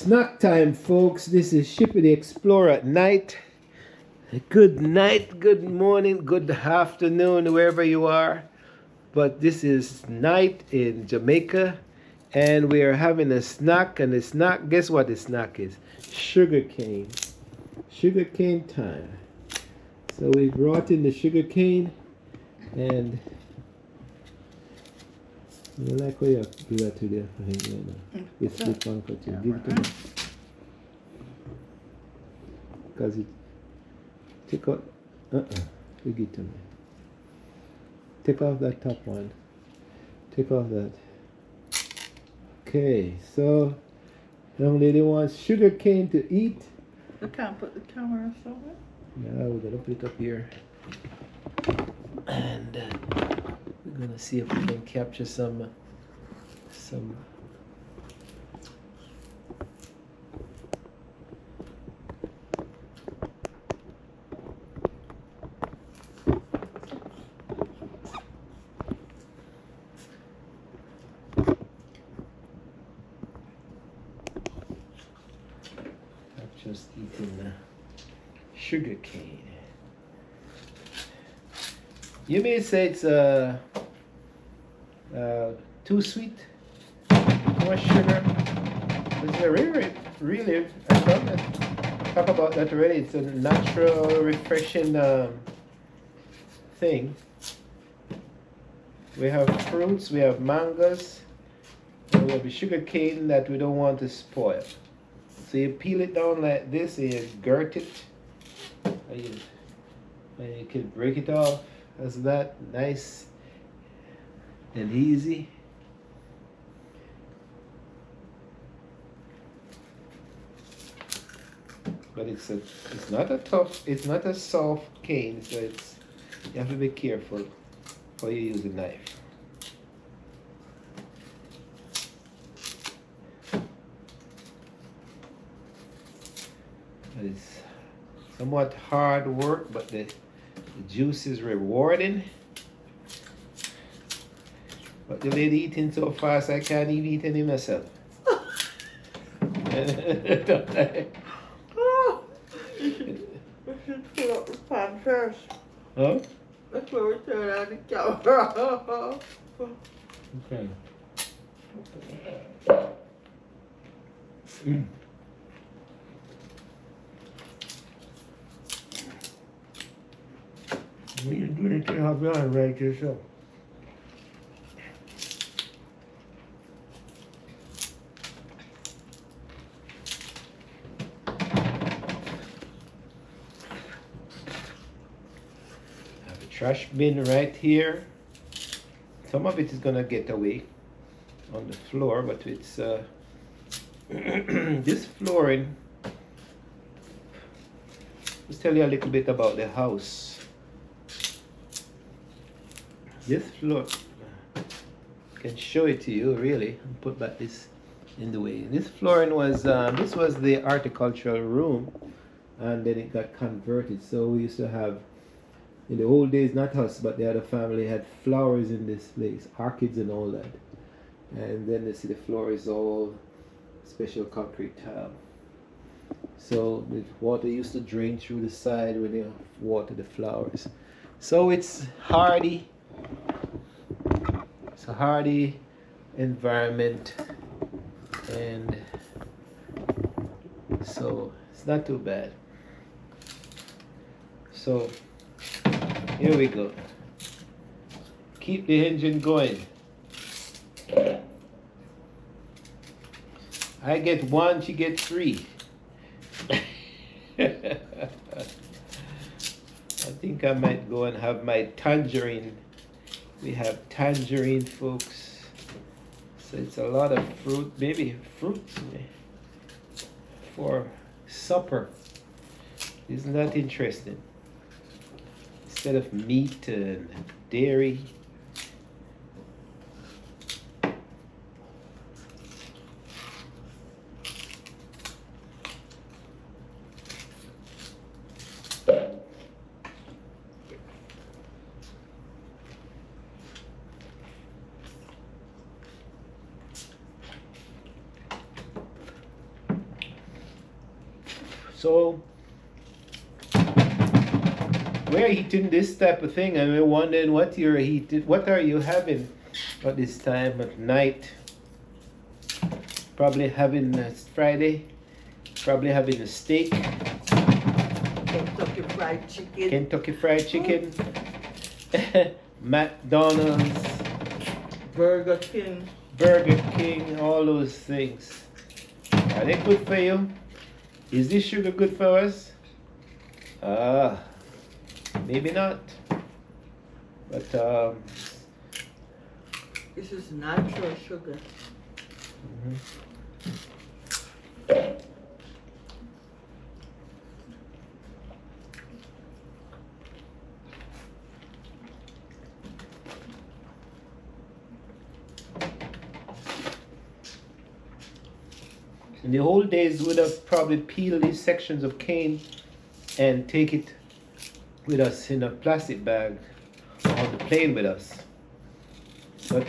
Snack time, folks. This is Shippy the Explorer at night. Good night, good morning, good afternoon, wherever you are. But this is night in Jamaica, and we are having a snack. And the snack, guess what the snack is? Sugar cane. Sugar cane time. So we brought in the sugar cane, and you like how you do that to the it's the cut you give it to me. Because it take out you give it to me. Take off that top one. Take off that. Okay, so young lady wants sugar cane to eat. You can't put the camera somewhere. Yeah, we're gonna put it up here. And we're gonna see if we can capture some just eating sugar cane. You may say it's too sweet, more sugar. It's a really, I talk about that already. It's a natural, refreshing thing. We have fruits, we have mangoes, and we have a sugar cane that we don't want to spoil. So you peel it down like this, and you gurt it, and you can break it off as that, nice and easy. But it's not a soft cane, so you have to be careful before you use a knife. It's somewhat hard work, but the juice is rewarding. But the lady eating so fast, I can't even eat any myself. We should pull up the pan first. Huh? Before we turn on the camera. Okay. You do anything have your hand right yourself. Have a trash bin right here. Some of it is gonna get away on the floor, but it's this flooring. Let's tell you a little bit about the house. This floor, I can show it to you really, and put back this in the way. This flooring was, this was the horticultural room, and then it got converted. So we used to have, in the old days, not us, but the other family had flowers in this place, orchids and all that. And then you see the floor is all special concrete tile. So the water used to drain through the side when you water the flowers. So it's hardy. It's a hardy environment, and so it's not too bad. So here we go. Keep the engine going. I get one, she gets three. I think I might go and have my tangerine. We have tangerine, folks. So it's a lot of fruit, maybe fruit for supper. Isn't that interesting? Instead of meat and dairy. So we're eating this type of thing, and we're wondering what you're eating. What are you having at this time at night? Probably having Friday. Probably having a steak. Kentucky Fried Chicken. Kentucky Fried Chicken. McDonald's. Burger King. Burger King. All those things. Are they good for you? Is this sugar good for us? Maybe not. But This is natural sugar. in the old days, we would have probably peeled these sections of cane and take it with us in a plastic bag on the plane with us. But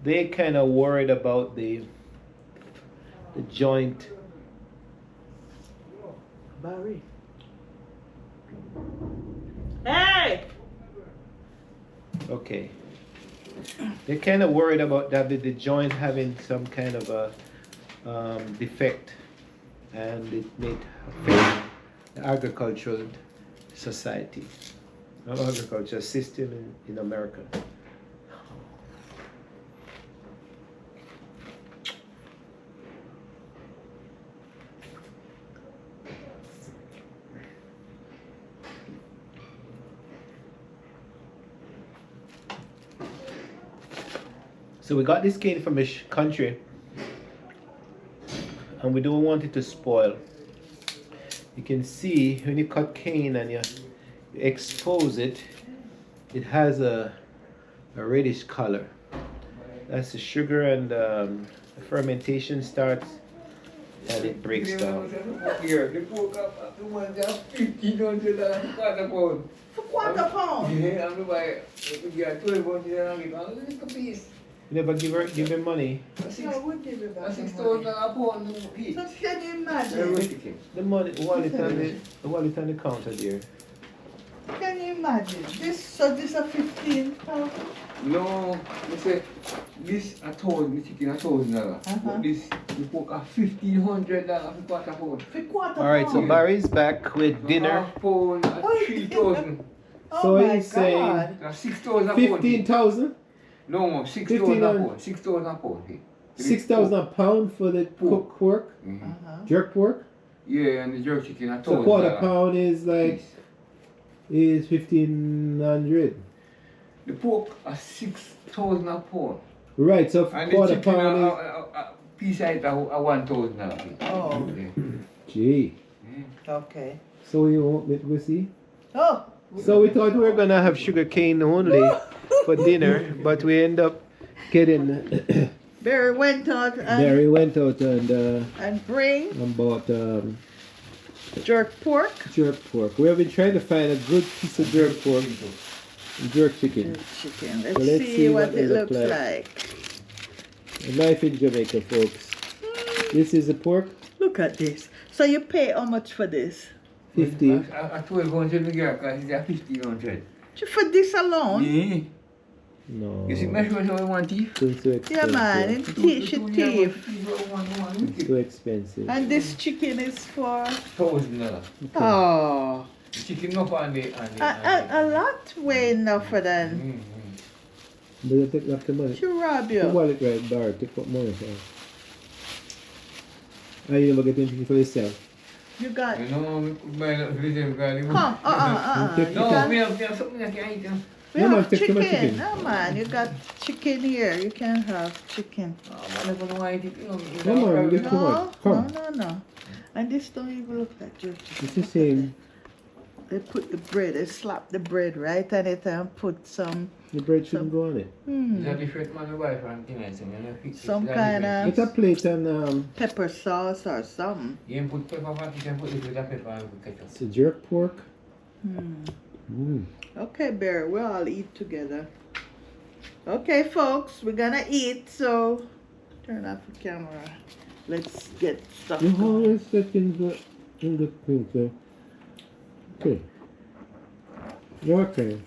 they kind of worried about the joint. Barry. Hey! Okay. They're kind of worried about that, the joint having some kind of a defect, and it may affect the agricultural society, not agricultural system in America. So we got this cane from a country, and we don't want it to spoil. You can see when you cut cane and you expose it, it has a reddish color. That's the sugar, and the fermentation starts and it breaks down. For quarter pound. You never give him money. No, we'll give it back. So can you imagine? The money, the wallet on the counter there. Can you imagine? This is a 15,000. No, I say this a thousand, this chicken $1,000. But this you put a $1,500 for quarter pound. For quarter All right, so pound. Barry's back with dinner. Half pound at 3,000. Oh So my he's saying God. That's 6,000 pound. 15,000. No, 6,000 pound. 6,000 pound. 6,000 a pound for the cooked pork, jerk pork. Yeah, and the jerk chicken $1,000. So quarter pound is like is 1,500. The pork are 6,000 a pound. Right. So And the quarter chicken pound is. a piece at $1,000. Oh, Gee. okay. So we won't we see. Oh. So we thought we were gonna have sugar cane only for dinner, but we end up getting. Barry went out Barry went out and bring bought jerk pork. jerk pork. We have been trying to find a good piece of jerk pork, jerk chicken. Chicken. So let's see see what what it it look looks like. like. A knife in Jamaica, folks. This is the pork. Look at this. So you pay how much for this? 50. At 1,200 because it's 1,500. For this alone? Yeah. No. You see, measurement how I want teeth? It's too expensive. Yeah, man. It teach your teeth. It's too expensive. And this chicken is for $1,000. oh, Chicken up on the a lot way enough for that. But you take up the money. To rob The you. wallet right there. Take up money. Are you never get anything for yourself? You got You know, buy that for them because come. Take- You No, got, we have something I can eat. we No, man, have take some chicken. chicken. No man, you got chicken here. You can have chicken. I never know why I eat it. No, man, we come No, on. Come. no. And this don't even look like jerk chicken. It's the same. They put the bread, they slap the bread right on it and put some The bread shouldn't go on it. Is that different man buy from Tonight? Some kind of Get a plate and pepper sauce or something. You can put pepper back, you can put it with a pepper and ketchup. it's a jerk pork. Okay, Barry, we'll all eat together. Okay, folks, we're gonna eat, so turn off the camera. Let's get stuff You going. always set in the thing, so. Okay. Okay.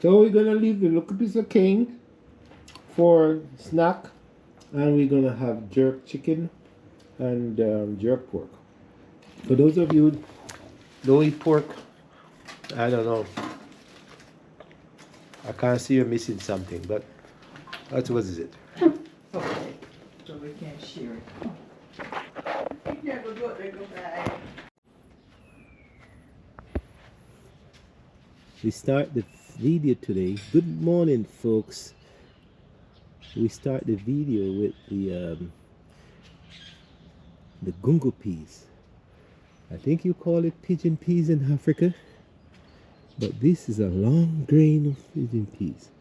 So we're gonna leave the little piece of cane for snack, and we're gonna have jerk chicken and jerk pork. For those of you who don't eat pork, I don't know. I can't see you're missing something, but what was it? Okay. So we can share it. Yeah, go there, go back. We start the video today. Good morning, folks. We start the video with the gungo peas. I think you call it pigeon peas in Africa, but this is a long grain of pigeon peas.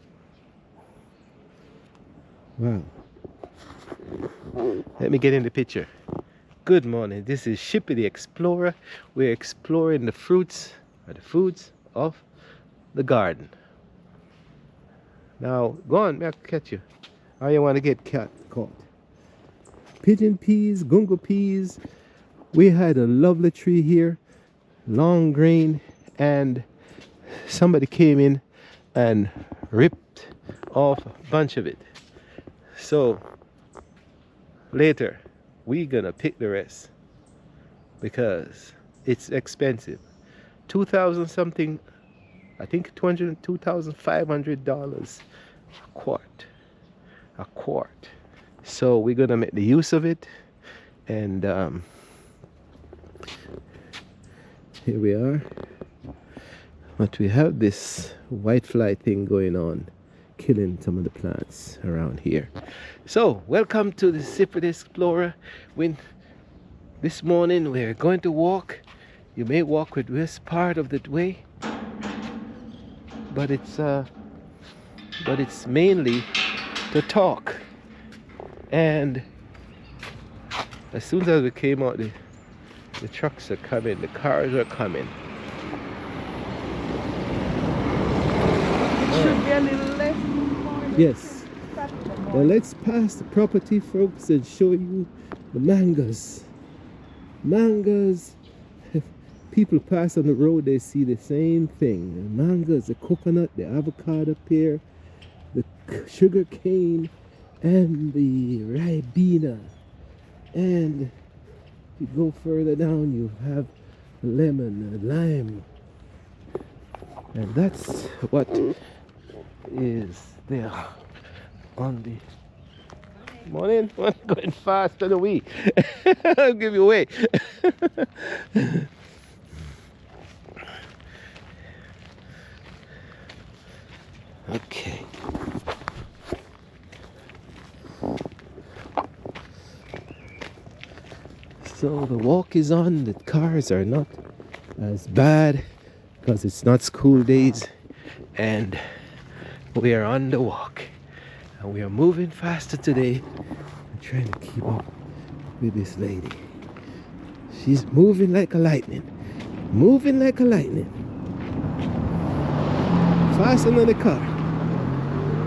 Wow. Let me get in the picture. Good morning. This is Shippy the Explorer. We're exploring the fruits or the foods of the garden. Now, go on, I'll catch you. Or you want to get caught. Pigeon peas, gungo peas. We had a lovely tree here, long grain, and somebody came in and ripped off a bunch of it. So later we're gonna pick the rest because it's expensive. 2,000 something, I think $2,500 a quart. So we're gonna make the use of it, and here we are. But we have this whitefly thing going on, killing some of the plants around here. So welcome to the Shippy the Explorer. This morning we're going to walk. You may walk with this part of the way, but it's mainly to talk. And as soon as we came out, the trucks are coming, the cars are coming. Should be a little less. Yes. Well, let's pass the property, folks, and show you the mangoes. Mangoes. People pass on the road, they see the same thing. The mangoes, the coconut, the avocado pear, the sugar cane, and the ribena. And if you go further down, you have lemon and lime. And that's what is there on the morning. I'm going faster than we. I'll give you away. Okay. So the walk is on. The cars are not as bad because it's not school days, and we are on the walk, and we are moving faster today. I'm trying to keep up with this lady. She's moving like a lightning, moving like a lightning, faster than the car.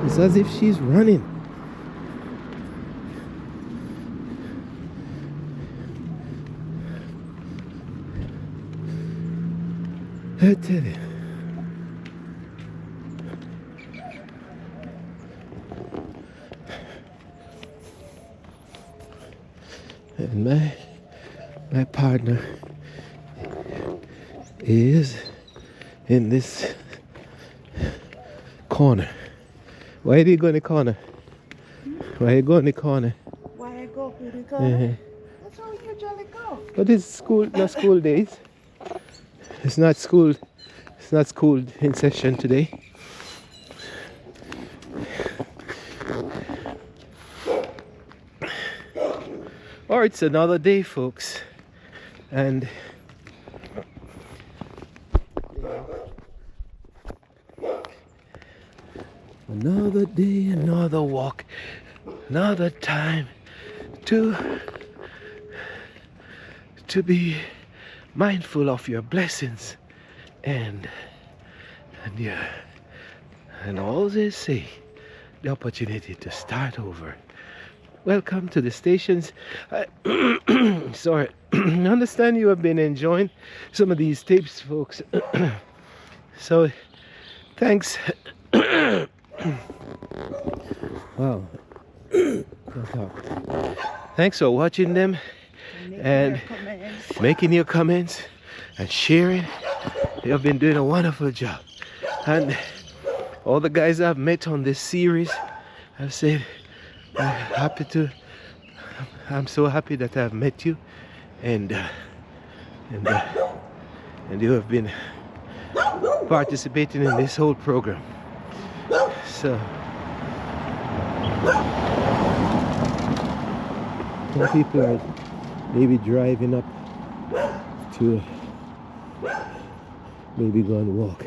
It's as if she's running. I tell you. And my partner is in this corner. Why do you go in the corner? Why you go in the corner? Why I go to the corner? That's how we usually go. But it's school, not school days. It's not school in session today. Or it's another day, folks. And another day, another walk, another time to be mindful of your blessings and all they say, the opportunity to start over. welcome to the stations. Sorry, I understand you have been enjoying some of these tapes, folks. So, thanks. Wow. Thanks for watching them and making your comments and sharing. You have been doing a wonderful job. And all the guys I've met on this series have said, I'm so happy that I've met you, and you have been participating in this whole program. So some people are maybe driving up to maybe go and walk.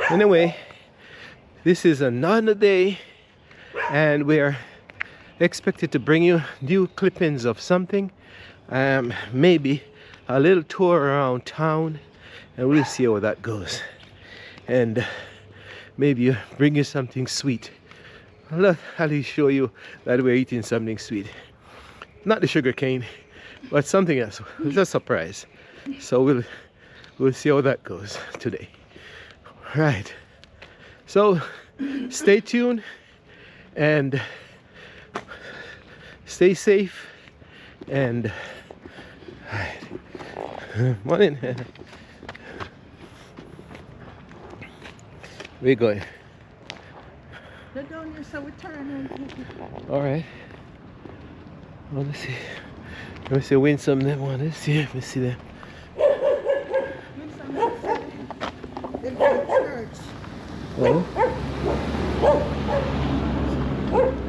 Anyway, this is another day, and we're expected to bring you new clippings of something, maybe a little tour around town, and we'll see how that goes. And maybe bring you something sweet. I'll show you that we're eating something sweet. Not the sugar cane, but something else. It's a surprise. So we'll see how that goes today. Right. So stay tuned and stay safe, and morning. Where you going? They're down here, so we turn. All right. Well, let's see. Let me see. Win some of them one. Let's see. Let me see them. Oh.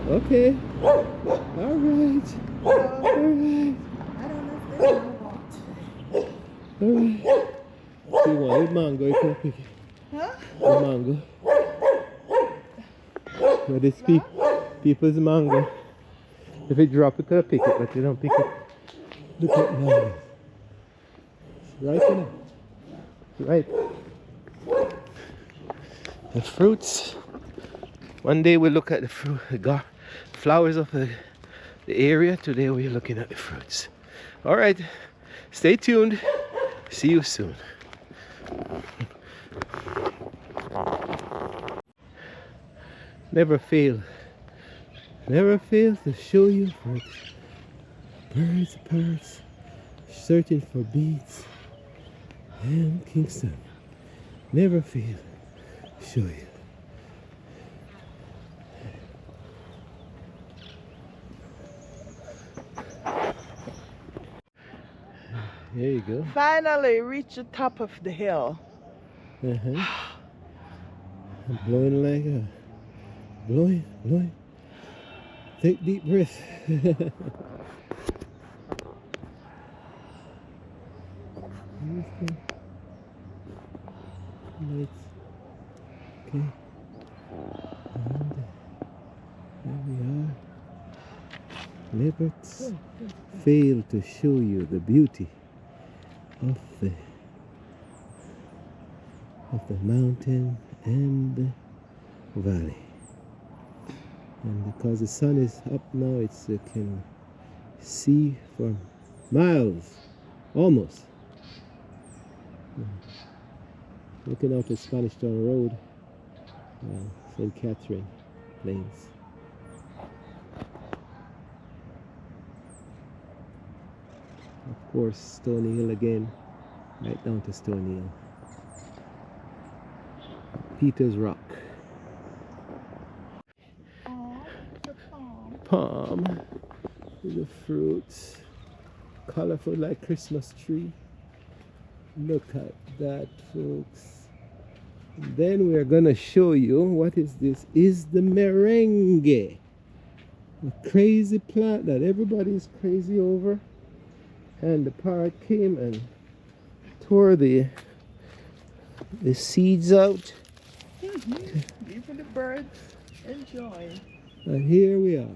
Okay. All right. All right. I don't know if they want. All right. See one mango. You can pick it. Huh? The mango. But it's people's mango. If it drop, you could pick it, but you don't pick it. Look at mango. It's ripe, isn't it? It's ripe. The fruits. One day we'll look at the fruit, the flowers of the area. Today we're looking at the fruits. All right. Stay tuned. See you soon. Never fail to show you birds, parrots, searching for beads, and Kingston. Never fail to show you. There you go. Finally reach the top of the hill. I'm blowing like a blowing. Take deep breath. Lights. Okay. And there we are. Never fail to show you the beauty of the mountain and the valley. And because the sun is up now, you can see for miles, almost. Looking out at Spanish Town Road, St. Catherine Plains. Of course, Stony Hill again, right down to Stony Hill. Peter's Rock. Palm. The fruits. Colorful like Christmas tree. Look at that, folks. And then we're gonna show you what is this. Is the merengue. A crazy plant that everybody's crazy over. And the parrot came and tore the seeds out. Even the birds enjoy. And here we are,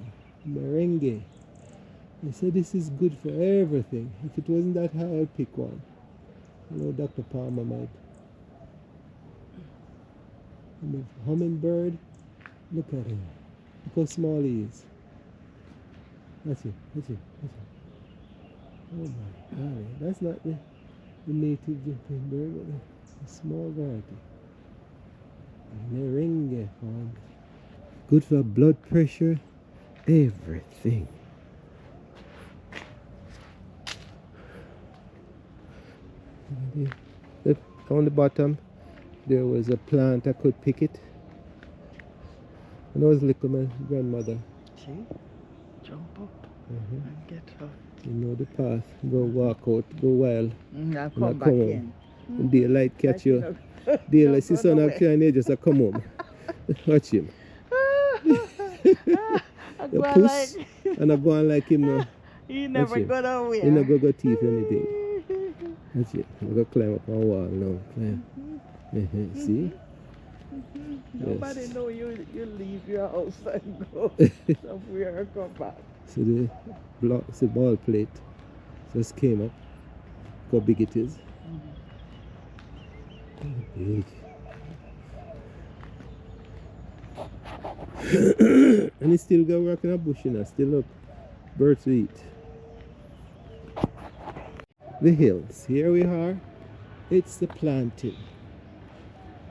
merengue. They said this is good for everything. If it wasn't that high, I'd pick one. I know Dr. Palmer might. And the hummingbird Look at him. Look how small he is. That's it. That's it. That's it. Oh my God. That's not the native jumping bird, but the small variety. Meringue farm. Good for blood pressure. Everything. Look, on the bottom there was a plant. I could pick it. And I was looking at my grandmother. See? Jump up And get up. you know the path. Go walk out. Go wild. I'll come back home. in. And daylight catch you. Know. Daylight see sun up and you just come home. Watch him. The puss. And I go on like him now. He never got away. He never go thief anything. That's it. I'm going to climb up on wall now. Climb. See? Nobody know you leave your house and go somewhere and come back. So the ball plate just came up. Look how big it is. Big. And it's still got work in a bush, you know. Still up. Birds to eat. The hills. Here we are. It's the planting.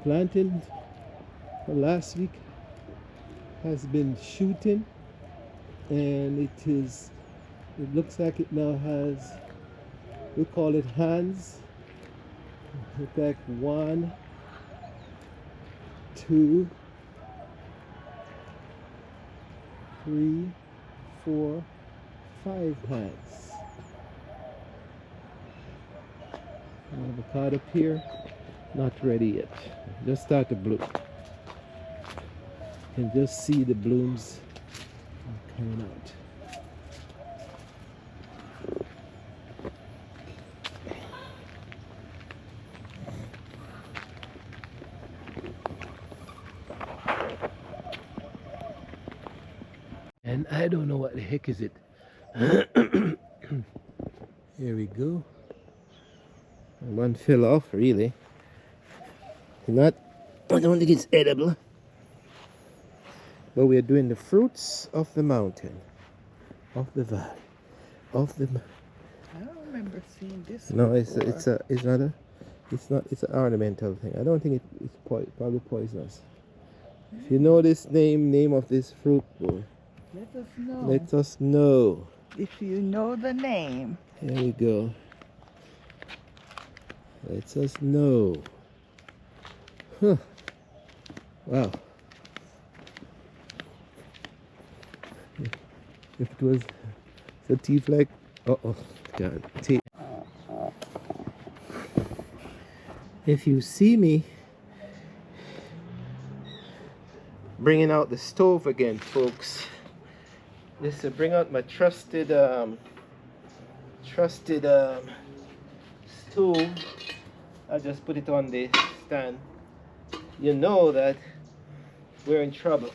Planting for last week has been shooting, and it looks like it now has, we call it hands. Look like 1, 2, 3, 4, 5 hands. Avocado up here, not ready yet. Just start to bloom. You can just see the blooms coming out. And I don't know what the heck is it. Here we go. One fell off, really. I don't think it's edible. But we are doing the fruits of the mountain, of the valley, of the. I don't remember seeing this. No, it's an ornamental thing. I don't think it's probably poisonous. If you know this name of this fruit, boy, let us know. let us know. If you know the name. Here we go. Let us know. Huh. Wow. If it was a teeth like, oh God, teeth. If you see me bringing out the stove again, folks, this is to bring out my trusted stove. I just put it on the stand. You know that we're in trouble.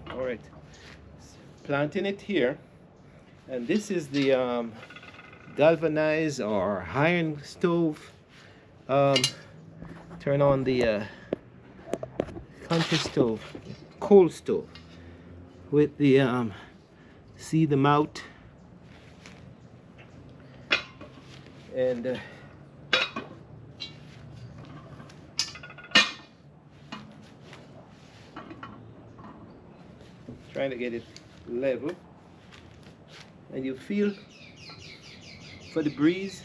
All right, planting it here, and this is the galvanized or iron stove. Turn on the country stove, coal stove, with the see the mouth, and trying to get it level, and you feel for the breeze,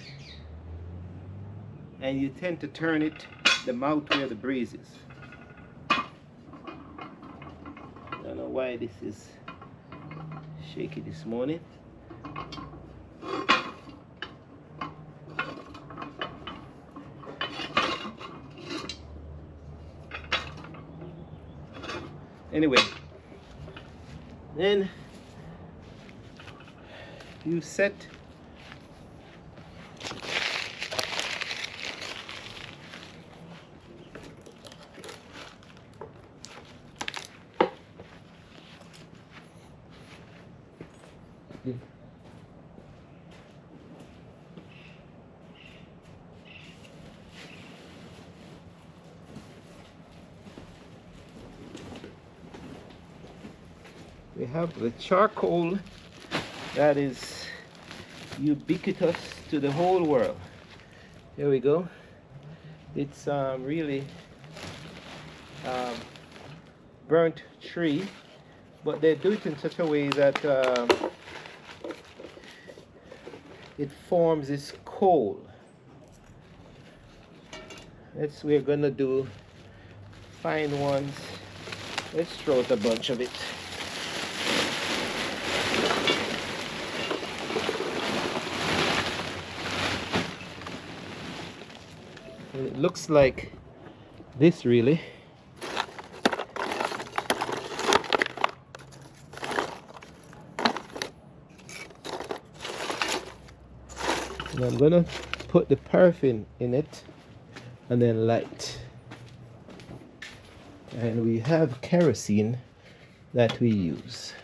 and you tend to turn it the mouth where the breeze is. I don't know why this is shaky this morning. Anyway, Then you set we have the charcoal that is ubiquitous to the whole world. Here we go. It's really burnt tree, but they do it in such a way that it forms this coal. We're gonna do fine ones. Let's throw out a bunch of it. It looks like this really. And I'm gonna put the paraffin in it and then light. And we have kerosene that we use.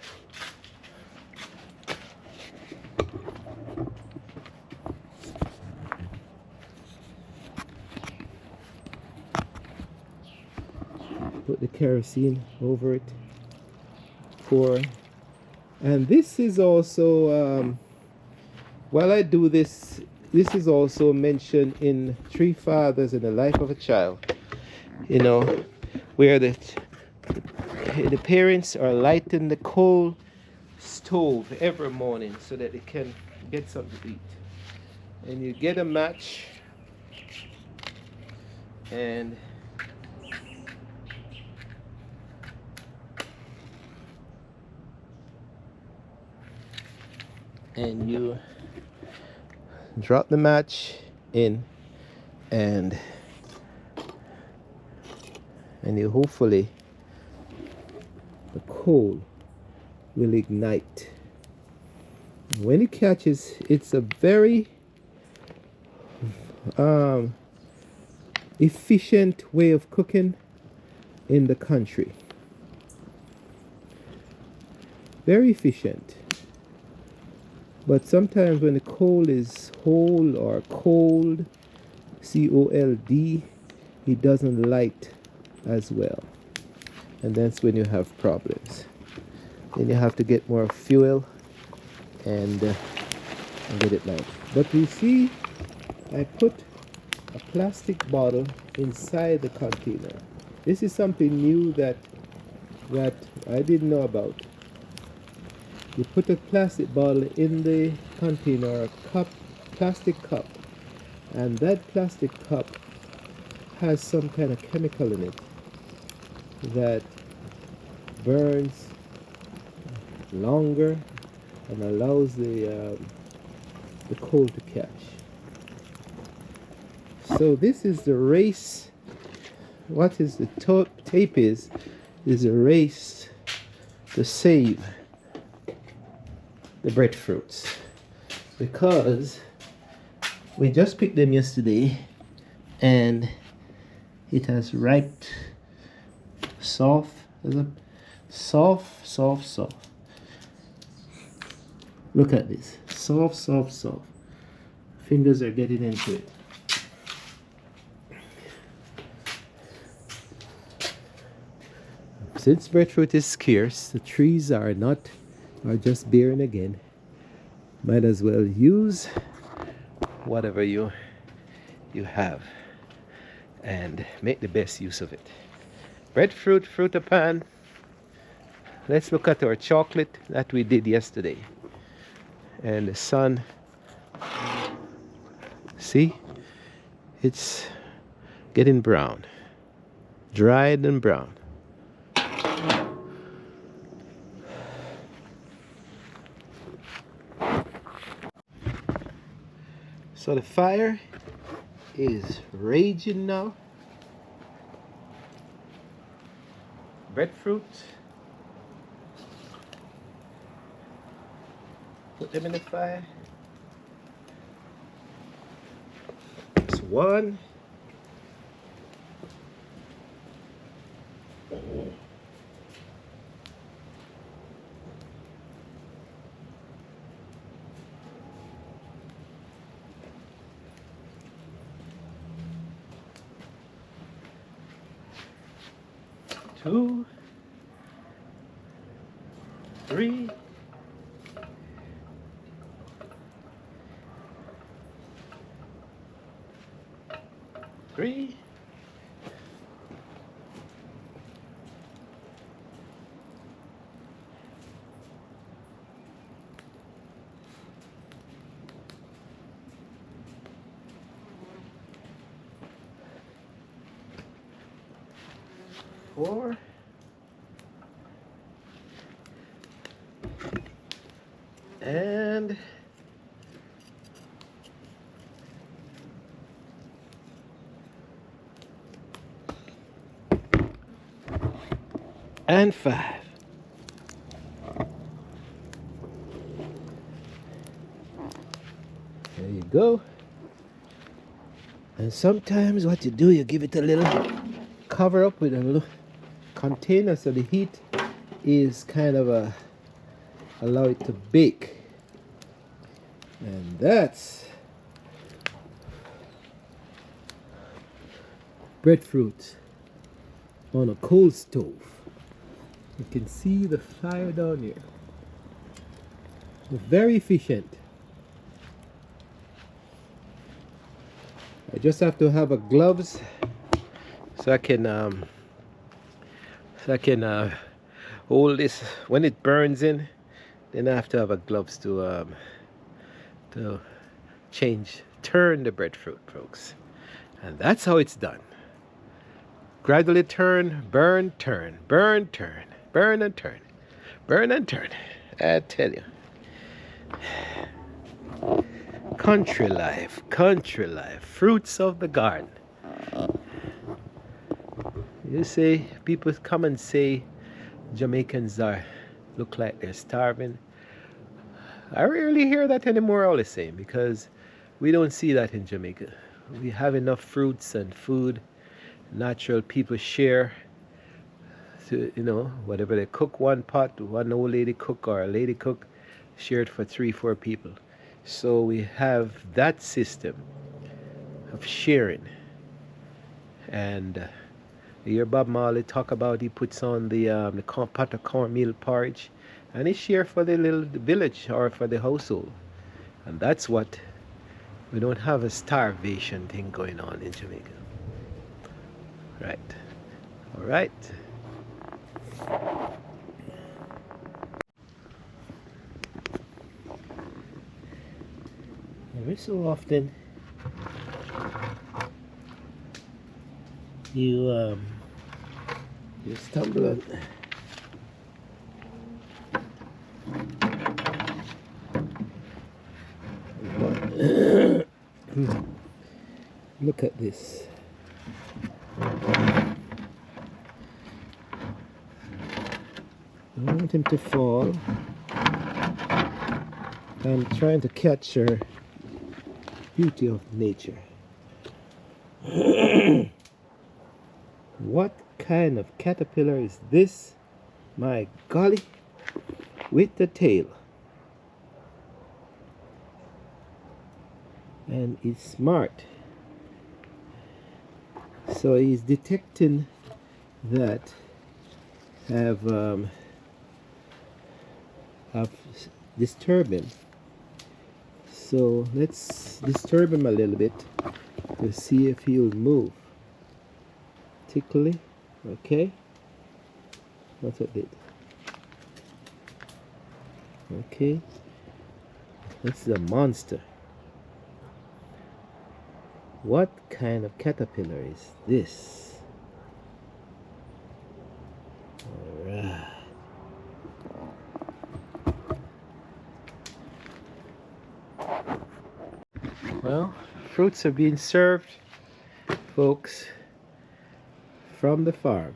Put the kerosene over it, pour. And this is also, while I do this, this is also mentioned in Three Fathers in the Life of a Child, you know, where the parents are lighting the coal stove every morning so that they can get something to eat. And you get a match and you drop the match in and you hopefully the coal will ignite. When it catches, it's a very efficient way of cooking in the country. Very efficient. But sometimes when the coal is whole or cold, C-O-L-D, it doesn't light as well. And that's when you have problems. Then you have to get more fuel and get it light. But you see, I put a plastic bottle inside the container. This is something new that I didn't know about. You put a plastic bottle in the container, a cup, plastic cup, and that plastic cup has some kind of chemical in it that burns longer and allows the coal to catch. So this is the race. What is the tape is a race to save the breadfruits, because we just picked them yesterday and it has ripe, soft. Look at this, soft. Fingers are getting into it. Since breadfruit is scarce, the trees are just bearing again. Might as well use whatever you have and make the best use of it. Breadfruit, fruitapan. Let's look at our chocolate that we did yesterday. And the sun, see, it's getting brown, dried and brown. So the fire is raging now. Breadfruit Put them in the fire. That's one. Two. Three. Three. Four. And five. There you go. And sometimes what you do, you give it a little cover up with a little container so the heat is kind of allow it to bake. And that's breadfruit on a coal stove. You can see the fire down here. Very efficient. I just have to have a gloves so I can hold this when it burns in. Then I have to have a gloves to turn the breadfruit, folks. And that's how it's done. Gradually turn, burn, turn, burn, turn, burn and turn, burn and turn. I tell you. Country life, fruits of the garden. You say, people come and say Jamaicans look like they're starving. I rarely hear that anymore, all the same, because we don't see that in Jamaica. We have enough fruits and food. Natural, people share. To, whatever they cook, one pot, one old lady cook or a lady cook, share it for 3-4 people. So we have that system of sharing. And you hear Bob Marley talk about, he puts on the pot of cornmeal porridge, and he share for the little village or for the household. And that's what, we don't have a starvation thing going on in Jamaica. Right. All right. Every so often you stumble on look at this. I want him to fall. I'm trying to capture beauty of nature. What kind of caterpillar is this? My golly, with the tail. And he's smart. So he's detecting that have disturbed him. So let's disturb him a little bit to see if he'll move. Tickly, okay. That's what it did. Okay. This is a monster. What kind of caterpillar is this? Alright. Well, fruits are being served, folks, from the farm.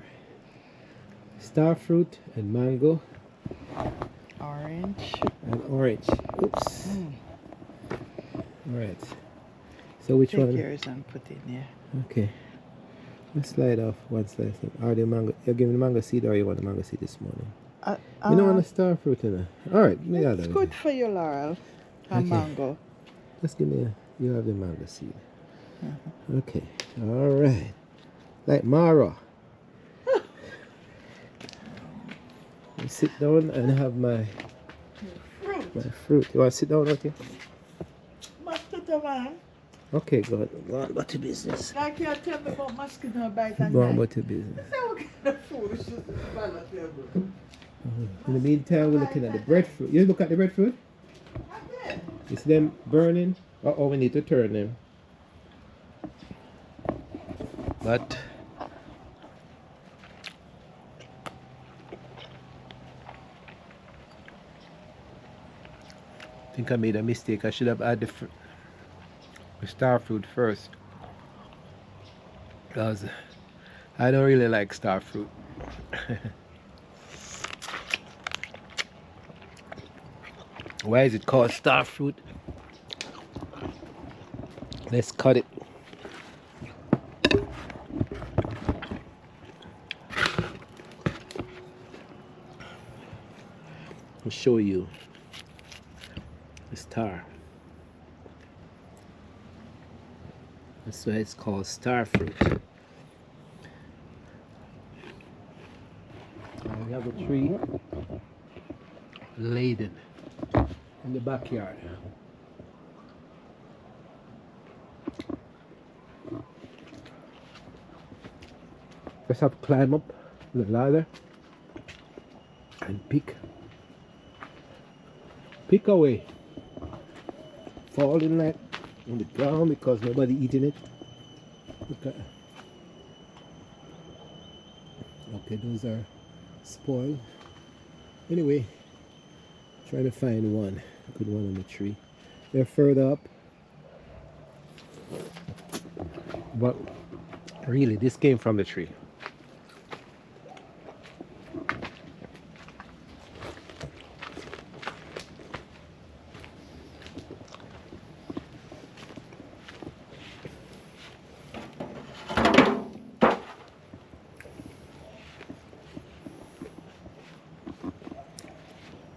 Star fruit and mango Orange. and orange. Oops. Mm. All right. So which Take one? yours and put in here. Okay. Let's slide off one slice. Or the mango. You're giving the mango seed, or you want the mango seed this morning? You don't want the star fruit, you know. All right. It's good for you, Laurel. And Okay. mango. Just give me you have the mango seed. Uh-huh. Okay. All right. Like Mara. I sit down and have my fruit. You want to sit down, okay? Mosquito man. Okay, go on to business. Like you tell me about mosquito bite and Go on to business. what kind of food is this palatable? In the meantime, we're looking at the breadfruit. You look at the breadfruit? It's them burning. Oh, we need to turn them. But I think I made a mistake. I should have added the star fruit first, because I don't really like star fruit. Why is it called star fruit? Let's cut it. I'll show you the star. That's why it's called star fruit. And we have a tree laden in the backyard. Just have to climb up the ladder and pick away. Falling like on the ground because nobody eating it. Look at, okay, those are spoiled. Anyway, trying to find one, a good one on the tree. They're further up, but really this came from the tree.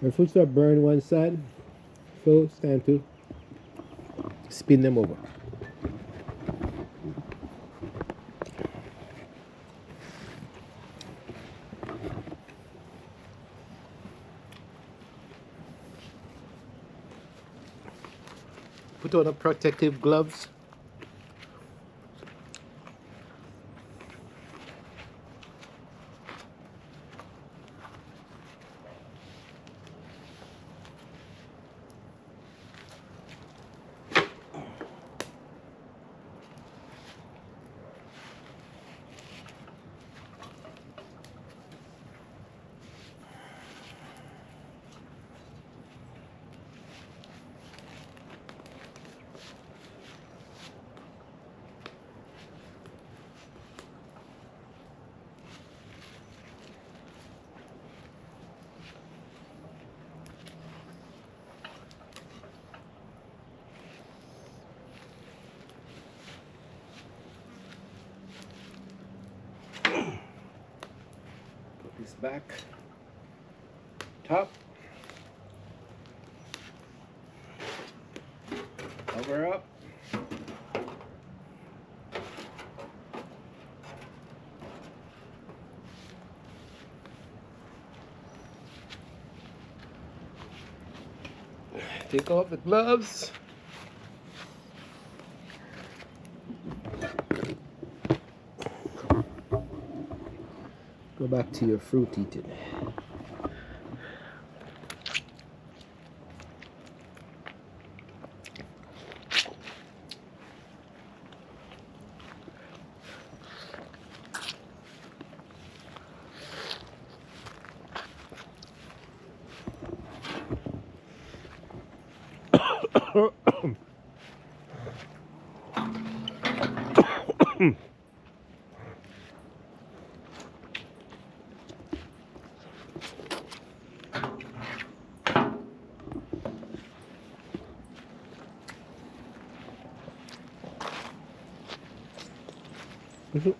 Our fruits are burned one side, so it's time to spin them over. Put on the protective gloves. Put this back, top, cover up. Take off the gloves. Go back to your fruit eating.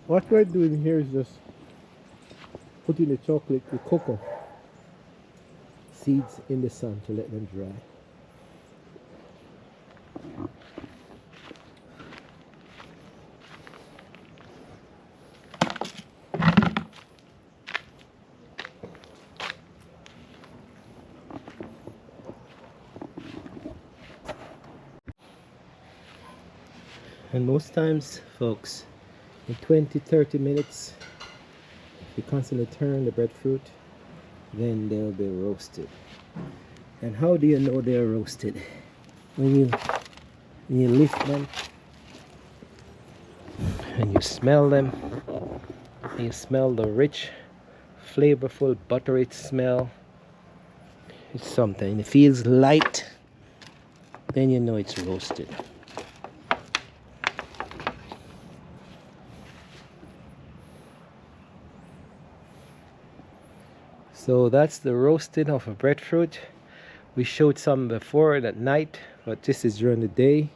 What we're doing here is just putting the chocolate, the cocoa seeds in the sun to let them dry. And most times, folks, in 20-30 minutes, if you constantly turn the breadfruit, then they'll be roasted. And how do you know they're roasted? When you lift them and you smell them, and you smell the rich, flavorful, buttery smell. It's something. It feels light, then you know it's roasted. So that's the roasting of a breadfruit. We showed some before at night, but this is during the day,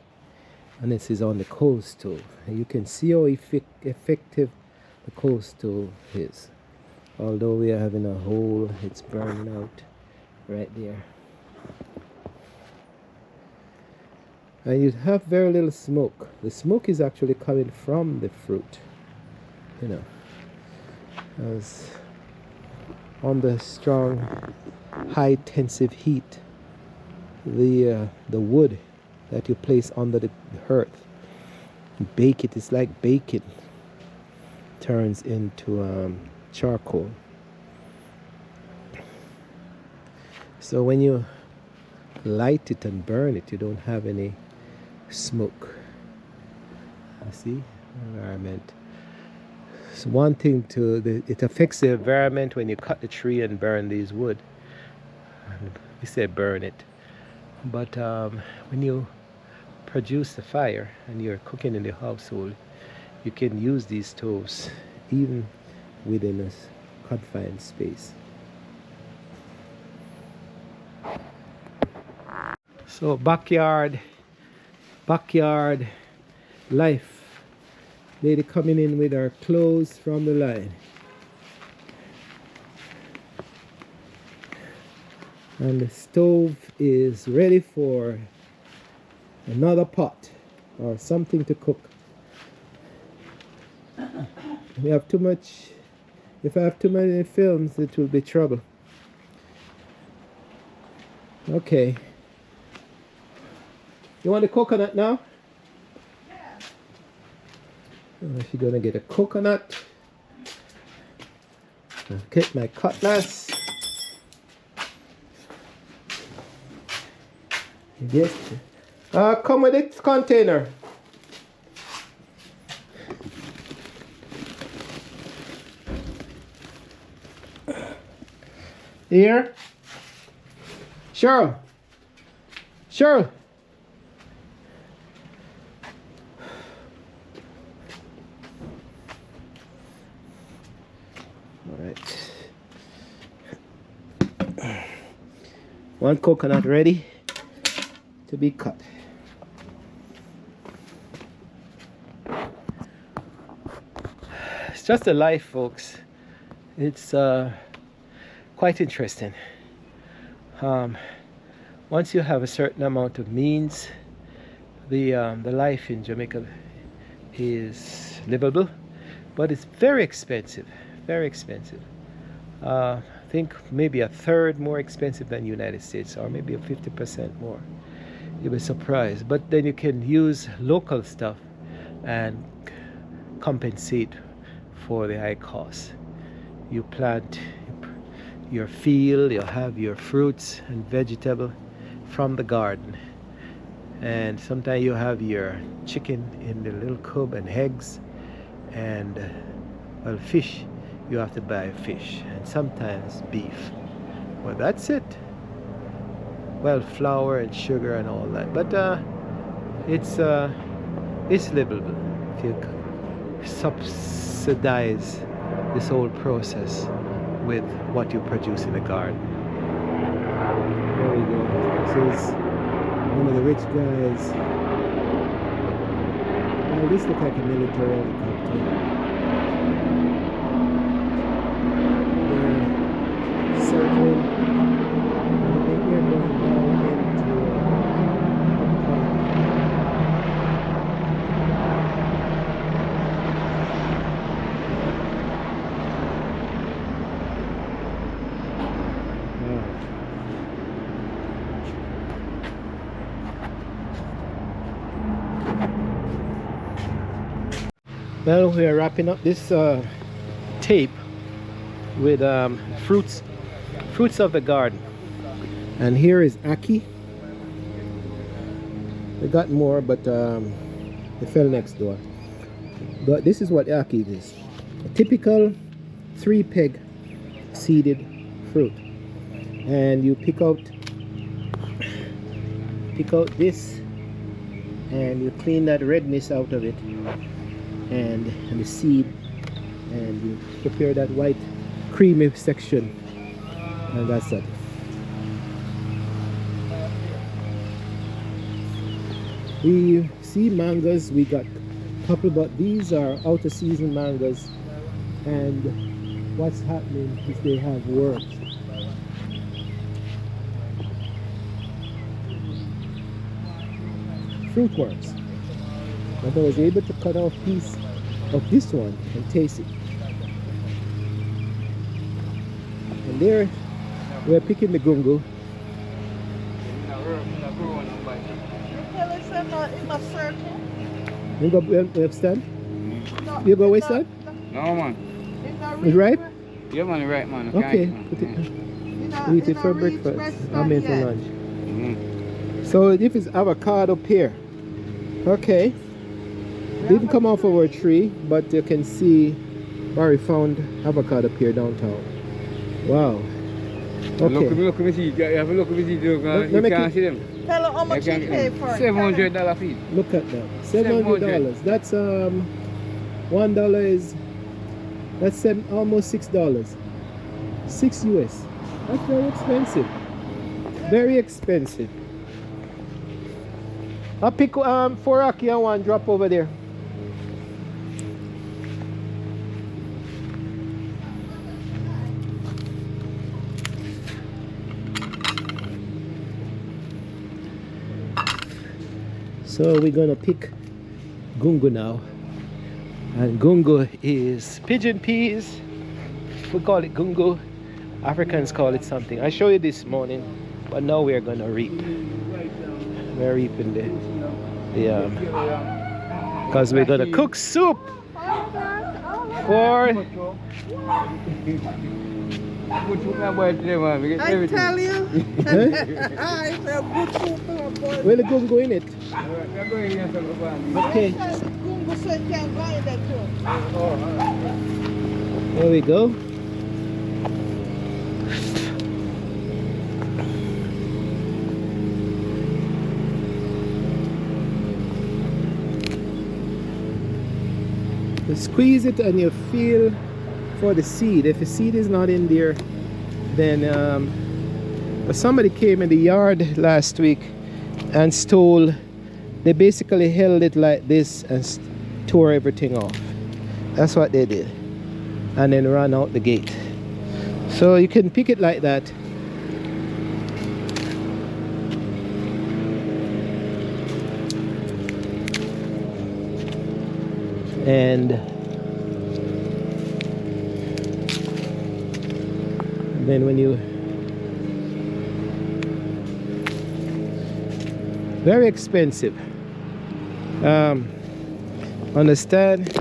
and this is on the coal stove. And you can see how effective the coal stove is. Although we are having a hole, it's burning out right there. And you have very little smoke. The smoke is actually coming from the fruit, you know, as on the strong, high intensive heat, the wood that you place under the hearth, you bake it. It's like bacon turns into charcoal. So when you light it and burn it, you don't have any smoke. You see, environment. So one thing it affects the environment when you cut the tree and burn these wood. We say burn it, but when you produce the fire and you're cooking in the household, you can use these stoves even within a confined space. So backyard life. Lady coming in with her clothes from the line. And the stove is ready for another pot or something to cook. We have too much. If I have too many films, it will be trouble. Okay. You want the coconut now? She's gonna get a coconut. I'll get my cutlass. Yes. Come with this container. Here. Cheryl. Cheryl. One coconut ready to be cut. It's just a life, folks. It's quite interesting. Once you have a certain amount of means, the life in Jamaica is livable, but it's very expensive. Very expensive. I think maybe a third more expensive than United States, or maybe a 50% more. You'll be surprised. But then you can use local stuff and compensate for the high cost. You plant your field, you have your fruits and vegetable from the garden, and sometimes you have your chicken in the little coop and eggs, and well, fish. You have to buy fish and sometimes beef. Well, that's it. Well, flour and sugar and all that, but it's livable if you subsidize this whole process with what you produce in the garden. There we go. This is one of the rich guys. Well, this looks like a military helicopter. Well, we are wrapping up this tape with fruits of the garden, and here is Aki. We got more, but they fell next door. But this is what Aki is: a typical 3-peg seeded fruit, and you pick out this, and you clean that redness out of it, and the seed, and you prepare that white creamy section, and that's it. We see mangoes, we got a couple, but these are out of season mangoes, and what's happening is they have worms. Fruit worms. But I was able to cut off a piece of this one and taste it. And there we're picking the gungo. You go left stand? You go west side? No, man. It's right? Yeah, man, right, man. Okay. Put it. Eat it for breakfast. I mean for lunch. So if it's avocado pear. Okay. Didn't come off of our tree, but you can see Barry found avocado pear downtown. Wow. Okay. Look at me see. You have a look at me see. You can't see them. Tell her how much you pay for it. $700 feet. Look at that. $700. That's $1 is almost $6. $6 US. That's very expensive. Very expensive. I'll pick 4 Aki and 1 drop over there. So we're gonna pick gungo now, and gungo is pigeon peas. We call it gungo. Africans call it something. I showed you this morning, but now we're gonna reap. We're reaping because we're gonna cook soup for. I tell you. It's a good soup. Well, the gungo in it. Okay. There we go. You squeeze it and you feel for the seed. If the seed is not in there, then somebody came in the yard last week and stole. They basically held it like this and tore everything off. That's what they did, and then ran out the gate. So you can pick it like that. And then when you very expensive, understand?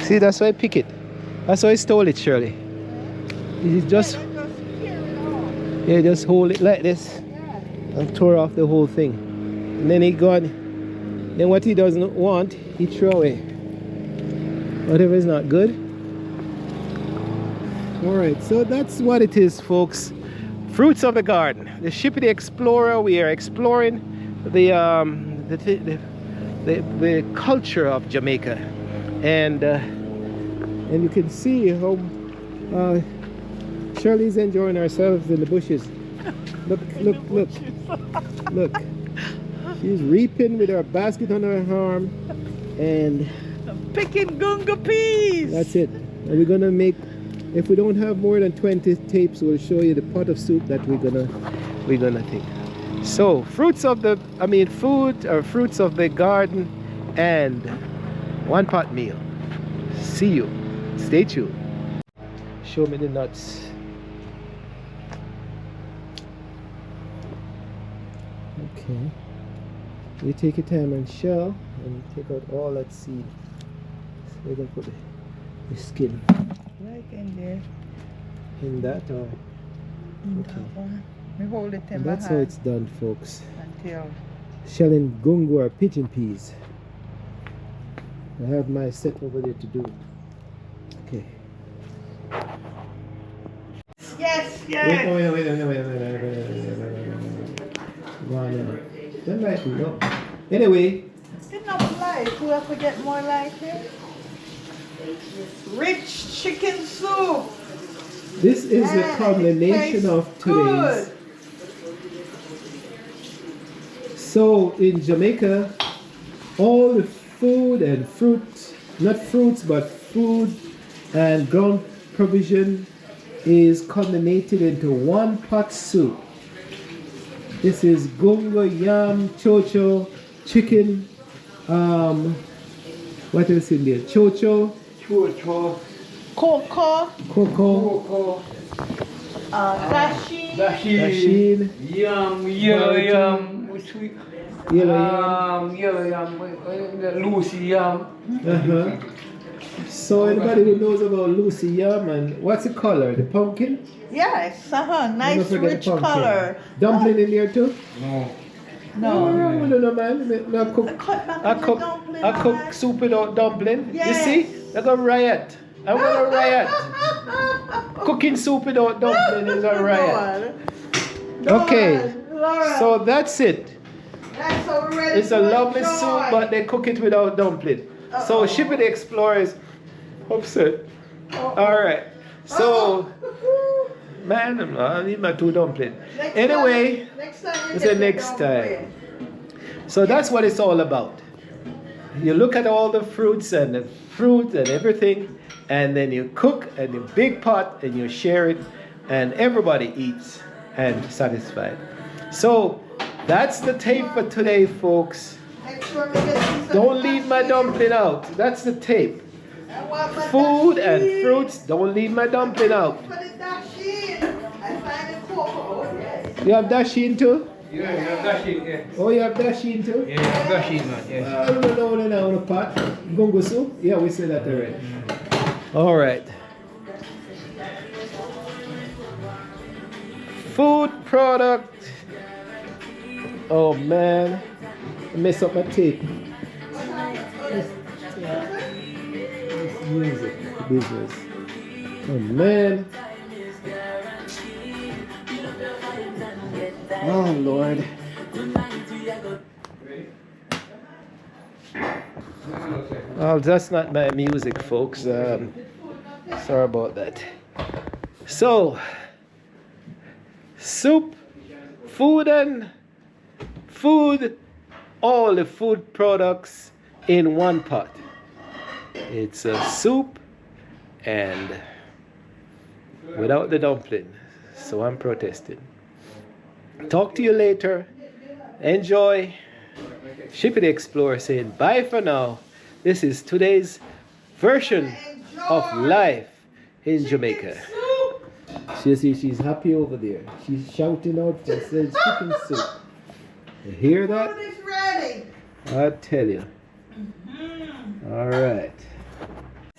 See, that's why I pick it. That's why I stole it, Shirley. You just just hold it like this and tore off the whole thing, and then he gone. Then what he doesn't want, he throw away. Whatever is not good. Alright, so that's what it is, folks. Fruits of the garden. The Shippity Explorer. We are exploring the culture of Jamaica, and you can see how Shirley's enjoying ourselves in the bushes. Look, look, look, look. She's reaping with her basket on her arm, and picking gunga peas. that's it. And we're gonna make, if we don't have more than 20 tapes, we'll show you the pot of soup that we're gonna take. So fruits of the, food or fruits of the garden, and 1 pot meal. See you. Stay tuned. Show me the nuts. Okay. You take your time and shell and take out all that seed. Where do I put the skin? Right in there. In that or? In Okay. that one. We hold it in And my that's how hand it's done, folks. until Shelling gungo or pigeon peas. I have my set over there to do. Okay. yes, Wait. That might be no. Anyway, Enough light. We have to get more light here. Rich chicken soup. this is the Yeah, combination it of tastes today's. good. So in Jamaica, all the food and fruit, not fruits, but food and ground provision is culminated into one pot soup. This is gungo, yam, chocho, chicken, what else in there? Chocho, Chocho, Cocoa. cocoa, coco, Dashi. dashin, yum, yellow yum, sweet, yellow yam. yellow yum, Lucy yum. Uh-huh. So anybody who knows about Lucy yam and what's the color? The pumpkin? Yes, nice Don't forget rich the pumpkin. color. Dumpling in there too? No. No, no, man. I cook, Cut back I on the cook, dumpling, I cook man. soup without dumpling. Yes. You see? They're gonna riot. I'm gonna riot. Cooking soup without dumpling is a riot. Okay. Laura, So that's it. that's already It's a lovely enjoy. soup, but they cook it without dumpling. So Uh-oh. Ship It Explorers upset. Uh-oh. Alright. So Oh. man, I need my 2 dumplings. Next Anyway, time, next time you it's get the the next dumpling. time. So that's what it's all about. You look at all the fruits and the fruit and everything, and then you cook in a big pot and you share it, and everybody eats and satisfied. So that's the tape for today, folks. Make sure we get these Don't leave my dumpling out. That's the tape. I want my Food and dashi. fruits, don't leave my dumpling out. For the dashi. I find the cocoa. Oh, yes. You have dashin too? Yeah, yeah, that's it, yeah. Oh, you have dashin too? Yeah, that's it, man, yeah. No, on the pot. Gungo soup? Yeah, we said that already. All right. Food product. Oh man, I messed up my tape. This music business. Oh man. Oh Lord. Oh, that's not my music, folks. Sorry about that. So, soup, food, all the food products in one pot. It's a soup and without the dumpling. So I'm protesting. Talk to you later. Enjoy. Ship It Explorer saying bye for now. This is today's version of life in Jamaica. She's happy over there. She's shouting out for said chicken soup. You hear that? Food is ready. I tell you. All right.